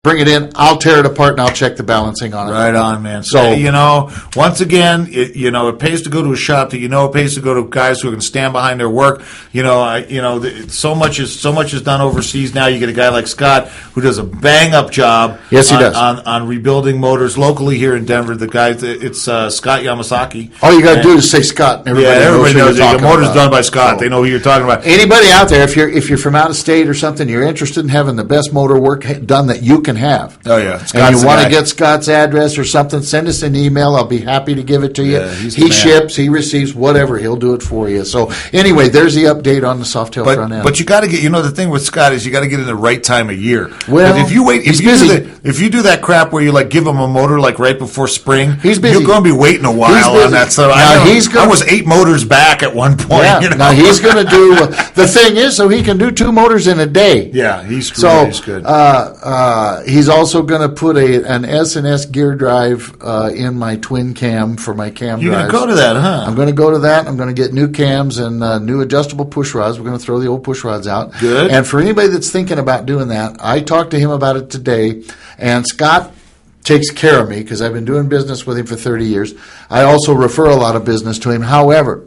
bring it in, I'll tear it apart, and I'll check the balancing on it. Right on, man. So, once again, it pays to go to a shop that it pays to go to guys who can stand behind their work. So much is done overseas now. You get a guy like Scott who does a bang-up job. Yes, he does. On rebuilding motors locally here in Denver. The guy, it's Scott Yamasaki. All you got to do is say Scott. And everybody knows the motor's done by Scott. They know who you're talking about. Anybody out there, if you're from out of state or something, you're interested in having the best motor work done that you can have. Oh yeah, Scott's and you want to get Scott's address or something, send us an email. I'll be happy to give it to you. Yeah, he ships, he receives, whatever. He'll do it for you. So anyway, there's the update on the Softail front end. But you got to get. The thing with Scott is you got to get in the right time of year. Well, if you do that crap where you give him a motor right before spring, he's busy. You're going to be waiting a while on that stuff. I was 8 motors back at one point. Yeah. Now he's going to do. The thing is, so he can do 2 motors in a day. Yeah, he's good. He's also going to put an S&S gear drive in my twin cam for my cam drives. You're going to go to that, huh? I'm going to go to that. I'm going to get new cams and new adjustable push rods. We're going to throw the old push rods out. Good. And for anybody that's thinking about doing that, I talked to him about it today, and Scott takes care of me because I've been doing business with him for 30 years. I also refer a lot of business to him. However,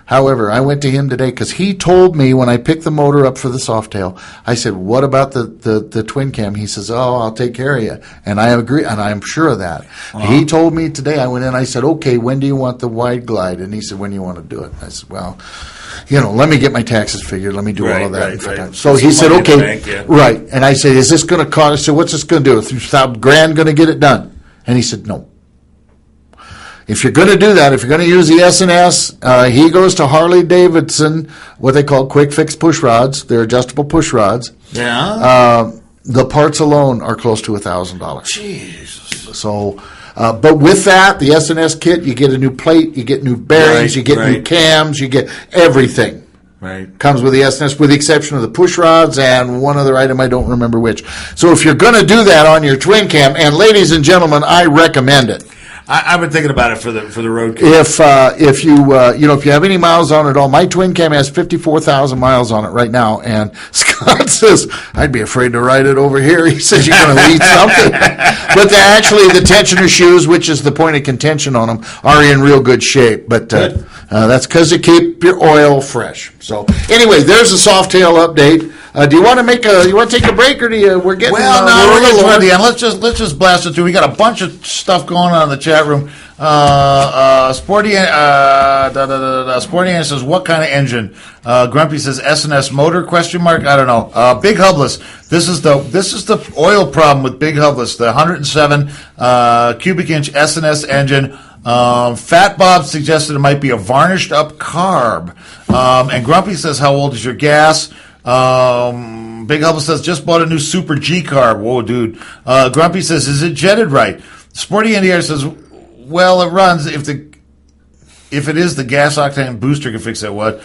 I went to him today because he told me when I picked the motor up for the Softail, I said, what about the twin cam? He says, I'll take care of you. And I agree, and I'm sure of that. Uh-huh. He told me today, I went in, I said, okay, when do you want the wide glide? And he said, when do you want to do it? I said, well, let me get my taxes figured. Let me do all of that. Right. So he said, okay, bank, yeah. Right. And I said, is this going to cost? I said, what's this going to do? $1,000 going to get it done? And he said, no. If you're going to do that, if you're going to use the S&S, he goes to Harley-Davidson, what they call quick fix push rods. They're adjustable push rods. Yeah. The parts alone are close to $1,000. Jesus. So, but with that, the S&S kit, you get a new plate, you get new bearings, you get new cams, you get everything. Right. Comes with the S&S, with the exception of the push rods and one other item, I don't remember which. So if you're going to do that on your twin cam, and ladies and gentlemen, I recommend it. I've been thinking about it for the road cam. If you have any miles on it at all, my twin cam has 54,000 miles on it right now, and Scott says I'd be afraid to ride it over here. He says you're going to lead something, but the tensioner shoes, which is the point of contention on them, are in real good shape. But that's because they keep your oil fresh. So anyway, there's a Softail update. Do you want to take a break, or we're getting? Well, no, we're getting toward the end. Let's just blast it through. We got a bunch of stuff going on in the chat room. Sporty Ann says, what kind of engine? Grumpy says S&S motor ? I don't know. Big Hubless. This is the oil problem with Big Hubless. The 107 cubic inch S&S engine. Fat Bob suggested it might be a varnished up carb. And Grumpy says, how old is your gas? Big Hubble says, just bought a new Super G carb. Whoa, dude. Grumpy says, is it jetted right? Sporty Indiana says, well, it runs. If it is, the gas octane booster can fix that. What?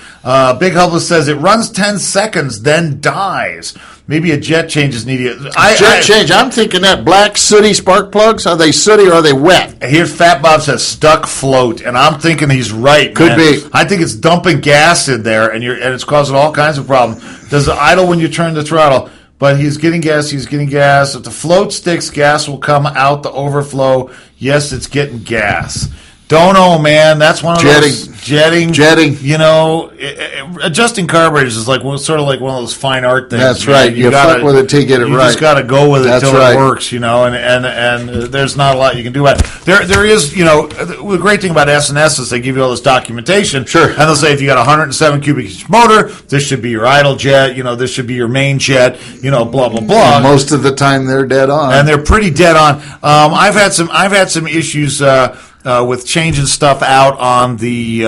Big Hubble says, it runs 10 seconds, then dies. Maybe a jet change is needed. Jet change. I'm thinking that black sooty spark plugs, are they sooty or are they wet? Here, Fat Bob says stuck float, and I'm thinking he's right. Could be. I think it's dumping gas in there, and it's causing all kinds of problems. Does it idle when you turn the throttle? But he's getting gas. If the float sticks, gas will come out the overflow. Yes, it's getting gas. Don't know, man. That's one of those jetting. Adjusting carburetors is sort of like one of those fine art things. That's right. You fuck with it till you get it right. You just got to go with it until it works, and there's not a lot you can do about it. There is, the great thing about S&S is they give you all this documentation. Sure. And they'll say if you got a 107 cubic inch motor, this should be your idle jet, this should be your main jet, blah, blah, blah. And most of the time they're dead on. And they're pretty dead on. I've had some issues with changing stuff out on the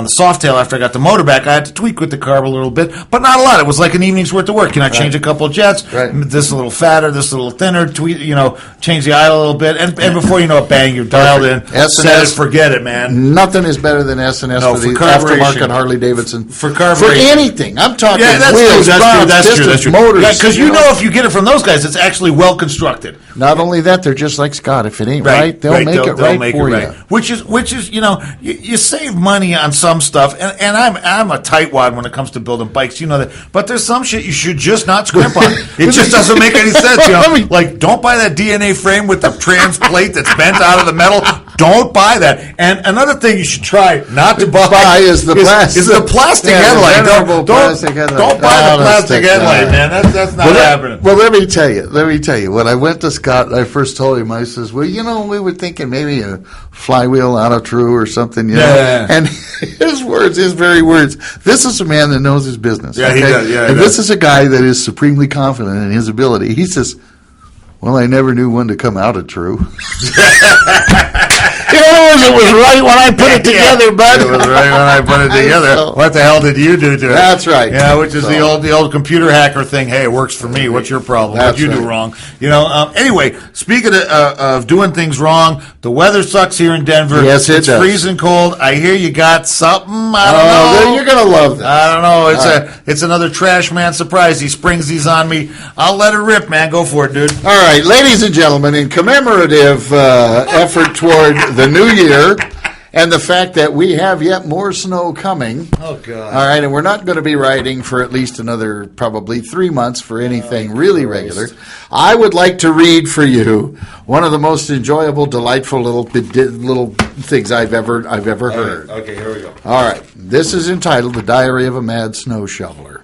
Softail after I got the motor back. I had to tweak with the carb a little bit, but not a lot. It was like an evening's worth of work. I change a couple of jets, this a little fatter, this a little thinner, change the idle a little bit, and before you know it, bang, you're dialed in. Set it, forget it, man. Nothing is better than S&S for the aftermarket Harley-Davidson. For carburation. For anything. I'm talking wheels, that's true. Motors. Because if you get it from those guys, it's actually well constructed. Not only that, they're just like Scott. If it ain't right, they'll make it right for you. Which is you save money on some stuff, and I'm a tightwad when it comes to building bikes. You know that, but there's some shit you should just not scrimp on. It just doesn't make any sense. Like don't buy that DNA frame with the trans plate that's bent out of the metal. Don't buy that. And another thing you should try not to buy is the plastic headlight. Don't buy the plastic headlight, man. That's not happening. Well, let me tell you. When I went to Scott, I first told him, I says, well, we were thinking maybe a flywheel out of true or something, Yeah. And his very words. This is a man that knows his business. Yeah, okay? he does. Yeah, and this is a guy that is supremely confident in his ability. He says, well, I never knew when to come out of true. It was right when I put it together, bud. It was right when I put it together. What the hell did you do to it? That's right. Yeah, which is the old computer hacker thing. Hey, it works for me. What's your problem? What'd you do wrong? Anyway, speaking of doing things wrong, the weather sucks here in Denver. Yes, it It's does. freezing cold. I hear you got something. I don't know. You're gonna love this. I don't know. It's another trash man surprise. He springs these on me. I'll let it rip, man. Go for it, dude. All right, ladies and gentlemen, in commemorative effort toward the new year and the fact that we have yet more snow coming. Oh, God. All right, and we're not going to be riding for at least another probably 3 months for anything really regular. I would like to read for you one of the most enjoyable, delightful little things I've ever heard. Okay, here we go. All right, this is entitled "The Diary of a Mad Snow Shoveler."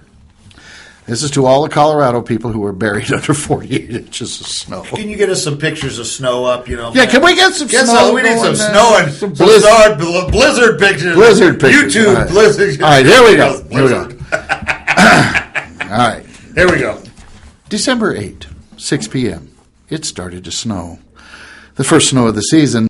This is to all the Colorado people who are buried under 48 inches of snow. Can you get us some pictures of snow up? Yeah, can we get some snow? We need some going, snow and some blizzard pictures. Blizzard pictures. YouTube all right. blizzard. All right, here we go. All right. Here we go. December 8, 6 p.m. It started to snow. The first snow of the season.